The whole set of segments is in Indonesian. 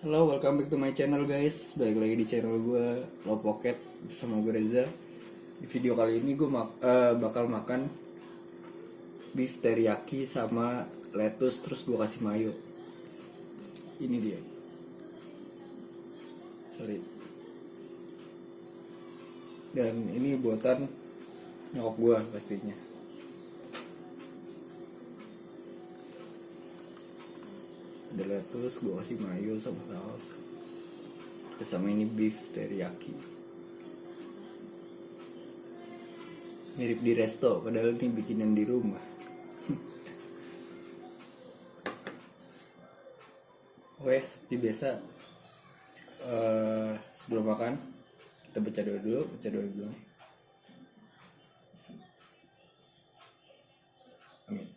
Halo, welcome back to my channel guys. Balik lagi di channel gue Low Pocket bersama gue Reza. Di video kali ini gue bakal makan beef teriyaki sama lettuce terus gue kasih mayo. Ini dia. Sorry. Dan ini buatan nyokap gue pastinya. Ada lettuce, gue kasih mayo sama saus. Terus sama ini beef teriyaki. Mirip di resto, padahal ini bikinan di rumah. Oke, seperti biasa, sebelum makan kita baca doa dulu. Amin.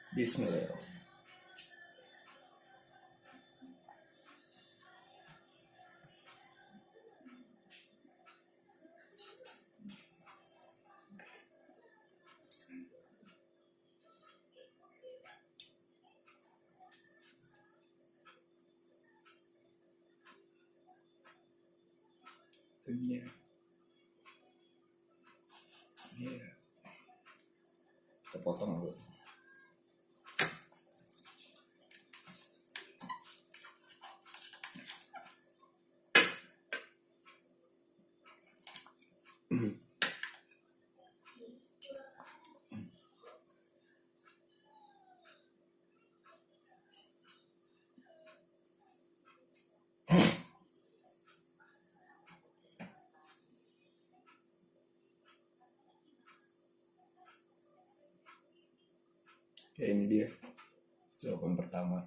Bismillahirrahmanirrahim. Iya. Kita potong dulu. Oke, ini dia suapan pertama.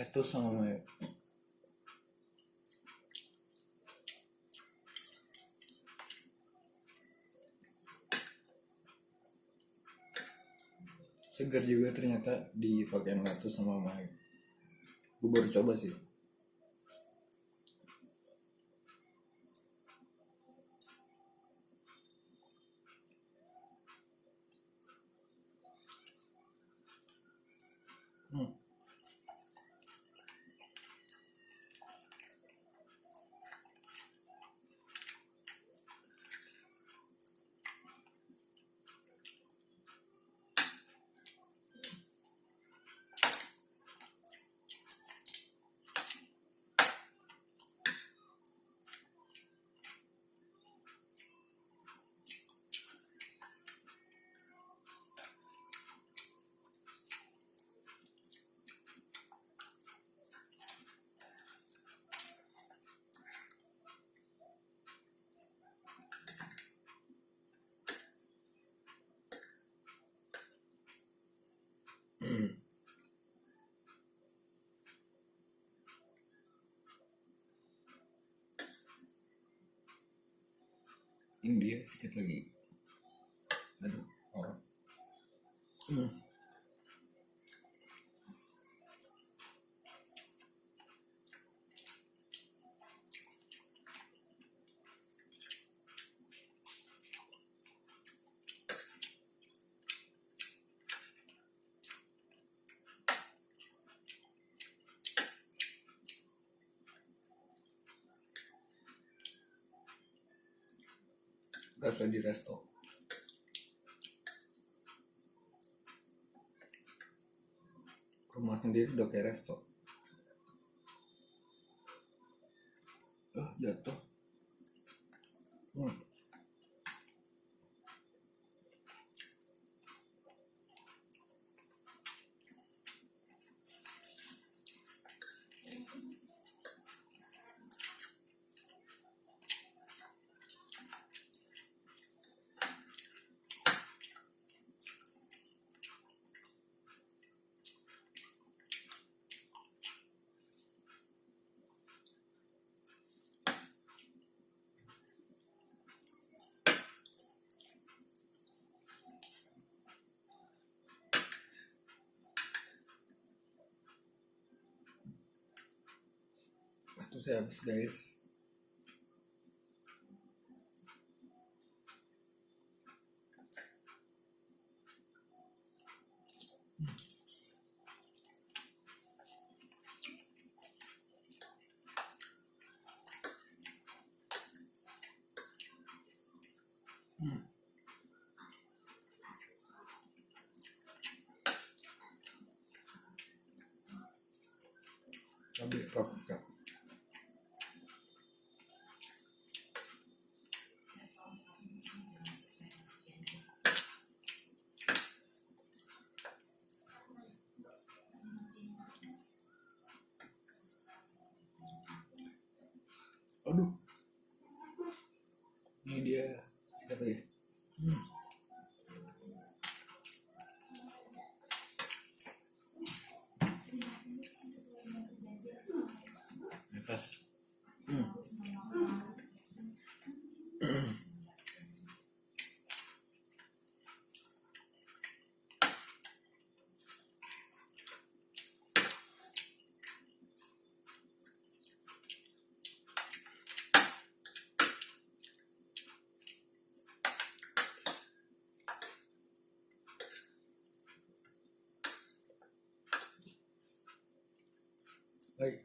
Lettuce sama mayo. Segar juga ternyata dipakai lettuce sama mayo. Gue baru coba sih. Ini dia sedikit lagi. Aduh, orang. Rasa di resto. Rumah sendiri udah kayak resto. Jatuh. Saya habis guys. Cabai paprika. Aduh, ini dia siapa ya? Nafas. Baik.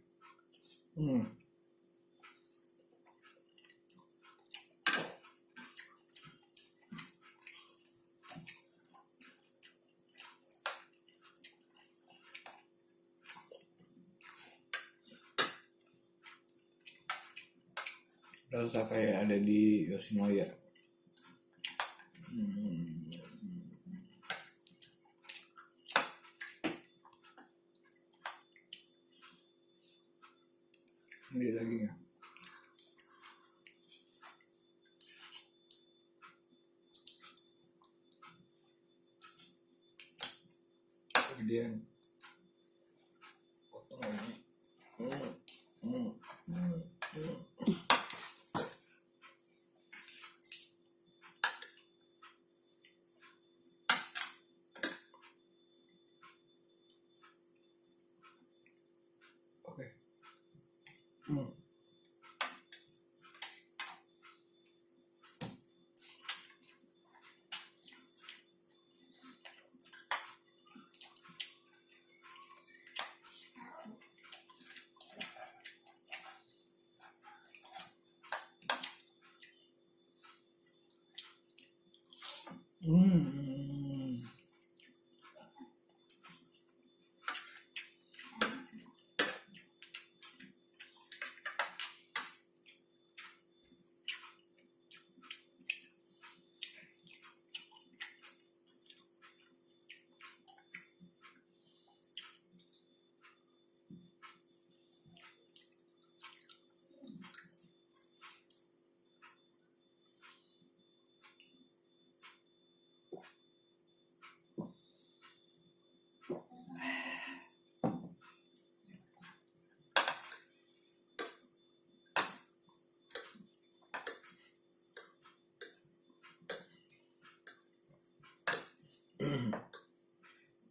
Rasa kayak ada di Yoshinoya. Ini dagingnya. Kemudian potong lagi. Oke.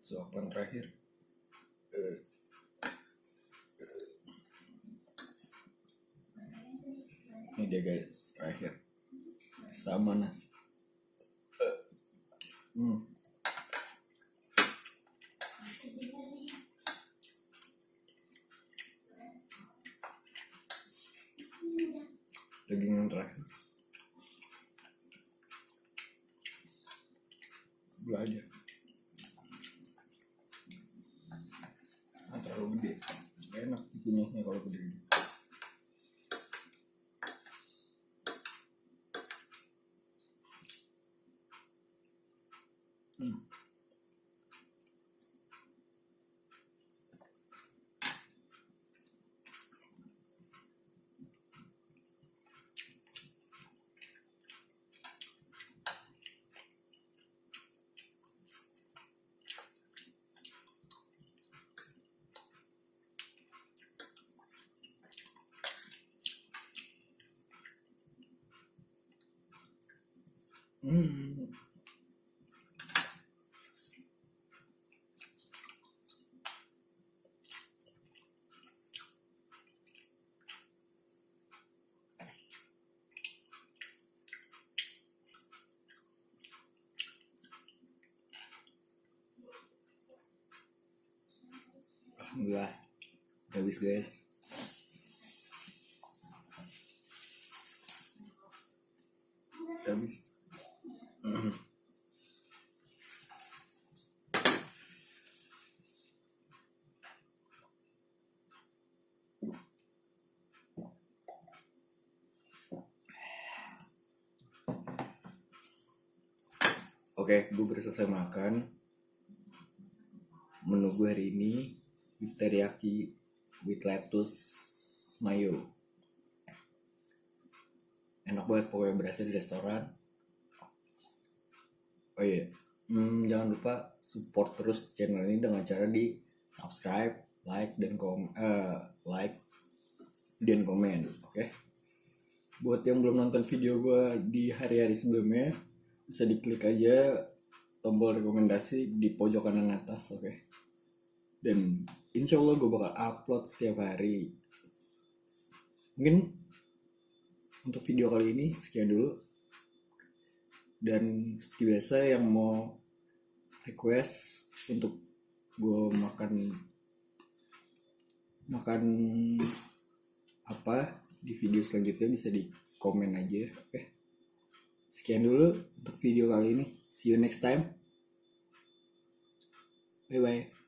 Suapan terakhir. Ini dia guys, terakhir sama nasi. Daging yang terakhir. Gula aja. Terlalu gede. Enak dikunyahnya kalau gede-gede. Enggak, udah habis guys. Udah habis. Oke, gue baru selesai makan. Menu gue hari ini beef teriyaki with lettuce mayo. Enak banget pokoknya, berasa di restoran. Oh iya, jangan lupa support terus channel ini dengan cara di subscribe, like dan komen. Oke. Buat yang belum nonton video gue di hari-hari sebelumnya, bisa diklik aja tombol rekomendasi di pojok kanan atas, oke. Dan insya Allah gue bakal upload setiap hari. Mungkin untuk video kali ini sekian dulu. Dan seperti biasa, yang mau request untuk gue makan apa di video selanjutnya bisa di komen aja, oke. Sekian dulu untuk video kali ini. See you next time. Bye bye.